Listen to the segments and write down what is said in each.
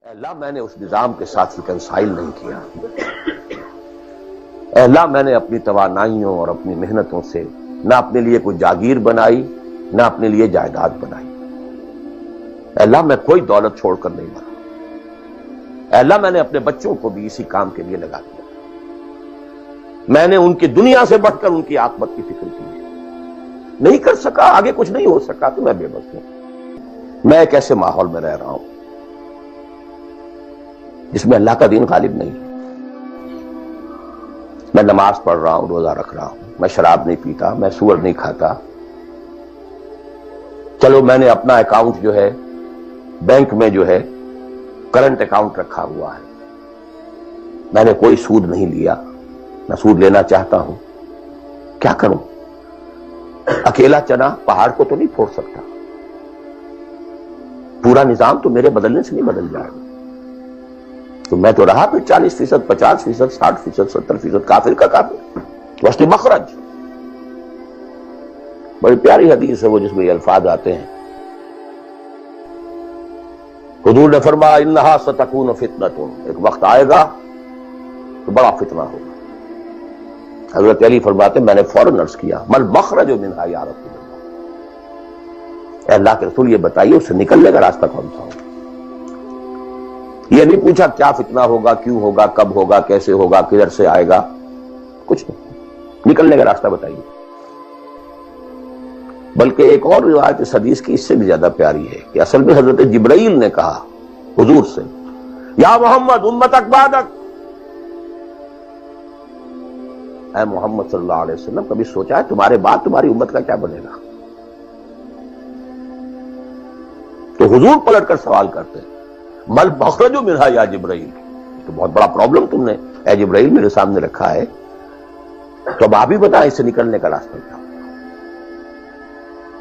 اللہ میں نے اس نظام کے ساتھ ریکنسائل نہیں کیا۔ اللہ میں نے اپنی توانائیوں اور اپنی محنتوں سے نہ اپنے لیے کوئی جاگیر بنائی نہ اپنے لیے جائیداد بنائی۔ اللہ میں کوئی دولت چھوڑ کر نہیں مرا۔ اللہ میں نے اپنے بچوں کو بھی اسی کام کے لیے لگا دیا۔ میں نے ان کی دنیا سے بڑھ کر ان کی عاقبت کی فکر کی ہے۔ نہیں کر سکا، آگے کچھ نہیں ہو سکا تو میں بے بس ہوں۔ میں ایک ایسے ماحول میں رہ رہا ہوں جس میں اللہ کا دین غالب نہیں ہے۔ میں نماز پڑھ رہا ہوں، روزہ رکھ رہا ہوں، میں شراب نہیں پیتا، میں سور نہیں کھاتا۔ چلو میں نے اپنا اکاؤنٹ جو ہے بینک میں جو ہے کرنٹ اکاؤنٹ رکھا ہوا ہے، میں نے کوئی سود نہیں لیا، نہ سود لینا چاہتا ہوں۔ کیا کروں؟ اکیلا چنا پہاڑ کو تو نہیں پھوڑ سکتا، پورا نظام تو میرے بدلنے سے نہیں بدل جائے گا۔ تو میں تو رہا پھر 40%، 50%، 60%، 70% کافر کا کافر۔ وسط مخرج بڑی پیاری حدیث ہے وہ، جس میں یہ الفاظ آتے ہیں، حضور نے فرمایا انہا ستکون فتنۃ، ایک وقت آئے گا تو بڑا فتنہ ہوگا۔ حضرت علی فرماتے میں نے فوراً عرض کیا مل مخرج منہا یا رسول اللہ، اے اللہ کے رسول یہ بتائیے اس سے نکلنے کا راستہ کون سا ہوگا؟ یہ نہیں پوچھا کیا فتنہ ہوگا، کیوں ہوگا، کب ہوگا، کیسے ہوگا، کدھر سے آئے گا، کچھ نہیں، نکلنے کا راستہ بتائیے۔ بلکہ ایک اور روایت اس حدیث کی اس سے بھی زیادہ پیاری ہے کہ اصل میں حضرت جبرائیل نے کہا حضور سے یا محمد امتک بعدک، اے محمد صلی اللہ علیہ وسلم کبھی سوچا ہے تمہارے بعد تمہاری امت کا کیا بنے گا؟ تو حضور پلٹ کر سوال کرتے ہیں مل مخرج منہا یا جبرائیل، تو بہت بڑا پرابلم تم نے اے جبرائیل میرے سامنے رکھا ہے، تو اب آپ ہی بتائیں اس سے نکلنے کا راستہ کیا؟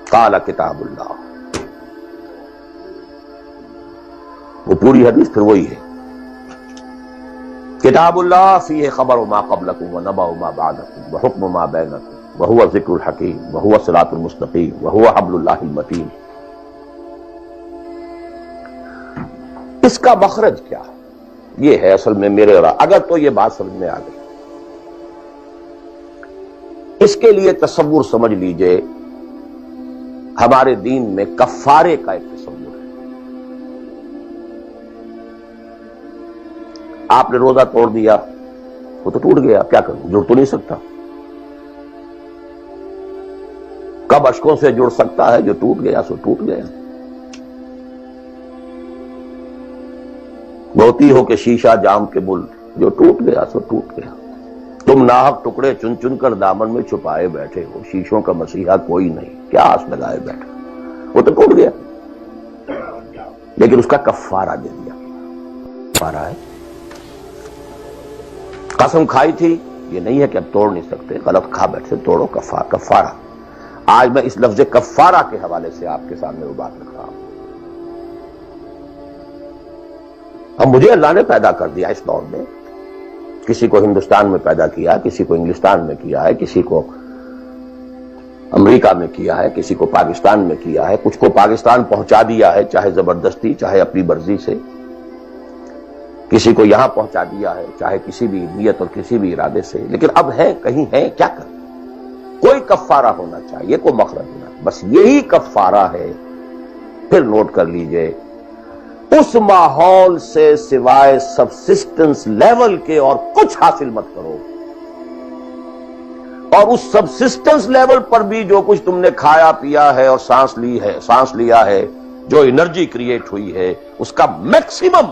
قال کتاب اللہ، وہ پوری حدیث پھر وہی ہے، کتاب اللہ فیہ خبر ما قبلکم ونبأ ما بعدکم وحکم ما بینکم وہو ذکر الحکیم وہو الصراط المستقیم وہو حبل اللہ المتین۔ اس کا مخرج کیا ہے؟ یہ ہے اصل میں میرے اگر تو یہ بات سمجھ میں آ گئی، اس کے لیے تصور سمجھ لیجئے ہمارے دین میں کفارے کا ایک تصور ہے۔ آپ نے روزہ توڑ دیا، وہ تو ٹوٹ گیا، کیا کروں؟ جڑ تو نہیں سکتا۔ کب اشکوں سے جڑ سکتا ہے؟ جو ٹوٹ گیا سو ٹوٹ گیا۔ موتی ہو کہ شیشہ جام کے بل، جو ٹوٹ گیا سو ٹوٹ گیا۔ تم ناحق ٹکڑے چن چن کر دامن میں چھپائے بیٹھے ہو، شیشوں کا مسیحا کوئی نہیں، کیا آس لگائے بیٹھے؟ وہ تو ٹوٹ گیا، لیکن اس کا کفارہ دے دیا۔ کفارہ ہے، قسم کھائی تھی، یہ نہیں ہے کہ اب توڑ نہیں سکتے، غلط کھا بیٹھے، توڑو، کفارہ۔ آج میں اس لفظ کفارہ کے حوالے سے آپ کے سامنے وہ بات رکھ رہا ہوں۔ اب مجھے اللہ نے پیدا کر دیا اس دور میں، کسی کو ہندوستان میں پیدا کیا، کسی کو انگلستان میں کیا ہے، کسی کو امریکہ میں کیا ہے، کسی کو پاکستان میں کیا ہے، کچھ کو پاکستان پہنچا دیا ہے، چاہے زبردستی چاہے اپنی مرضی سے، کسی کو یہاں پہنچا دیا ہے چاہے کسی بھی نیت اور کسی بھی ارادے سے، لیکن اب ہے کہیں ہے، کیا کر؟ کوئی کفارہ ہونا چاہیے، کوئی مخرج ہونا، بس یہی کفارہ ہے۔ پھر نوٹ کر لیجئے اس ماحول سے سوائے سبسسٹنس لیول کے اور کچھ حاصل مت کرو، اور اس سبسسٹنس لیول پر بھی جو کچھ تم نے کھایا پیا ہے اور سانس لیا ہے، جو انرجی کریٹ ہوئی ہے، اس کا میکسیمم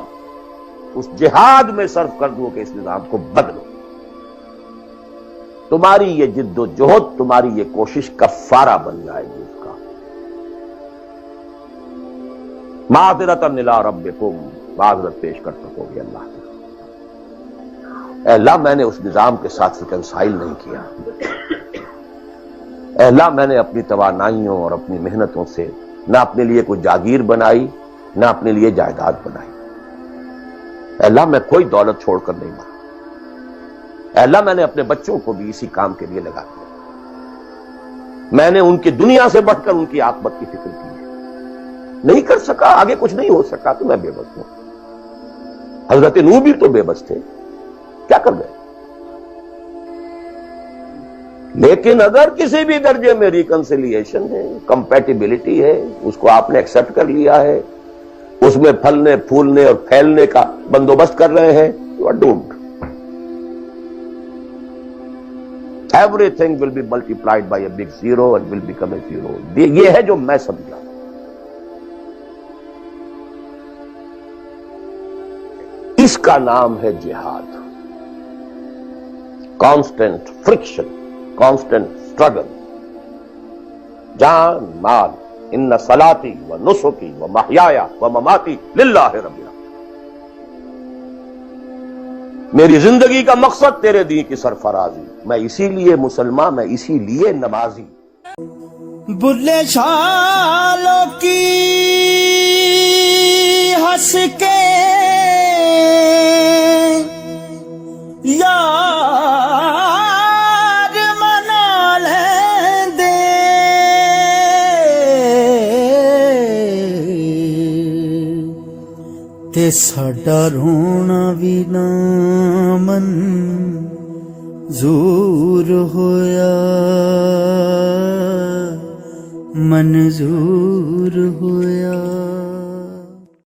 اس جہاد میں صرف کر دو کہ اس نظام کو بدلو۔ تمہاری یہ جد و جہد، تمہاری یہ کوشش کفارہ بن جائے گی اس کا۔ معذرتاً الی ربکم، معذرت پیش کر سکو گے اللہ سے۔ اے اللہ میں نے اس نظام کے ساتھ ریکنسائل نہیں کیا۔ اے اللہ میں نے اپنی توانائیوں اور اپنی محنتوں سے نہ اپنے لیے کوئی جاگیر بنائی نہ اپنے لیے جائیداد بنائی۔ اے اللہ میں کوئی دولت چھوڑ کر نہیں مرا۔ اے اللہ میں نے اپنے بچوں کو بھی اسی کام کے لیے لگا دیا۔ میں نے ان کی دنیا سے بڑھ کر ان کی عاقبت کی فکر کی ہے۔ نہیں کر سکا، آگے کچھ نہیں ہو سکا تو میں بے بس ہوں۔ حضرت نوح بھی تو بے بس تھے، کیا کر گئے؟ لیکن اگر کسی بھی درجے میں ریکنسیلیشن ہے، کمپیٹیبلٹی ہے، اس کو آپ نے ایکسپٹ کر لیا ہے، اس میں پھلنے پھولنے اور پھیلنے کا بندوبست کر رہے ہیں، you are doomed. Everything will be multiplied by a big zero and will become a zero. یہ ہے جو میں سمجھا. اس کا نام ہے جہاد. کانسٹنٹ فرکشن، کانسٹنٹ اسٹرگل، جان مال. ان صلاتی و نسکی و محیایا و مماتی للہ رب العالمین. میری زندگی کا مقصد تیرے دین کی سرفرازی، میں اسی لیے مسلمان، میں اسی لیے نمازی. بلے چھالوں کی ہنس کے یار منا لیں دے، تے ساڈا رونا بھی نہ منظور ہویا، منظور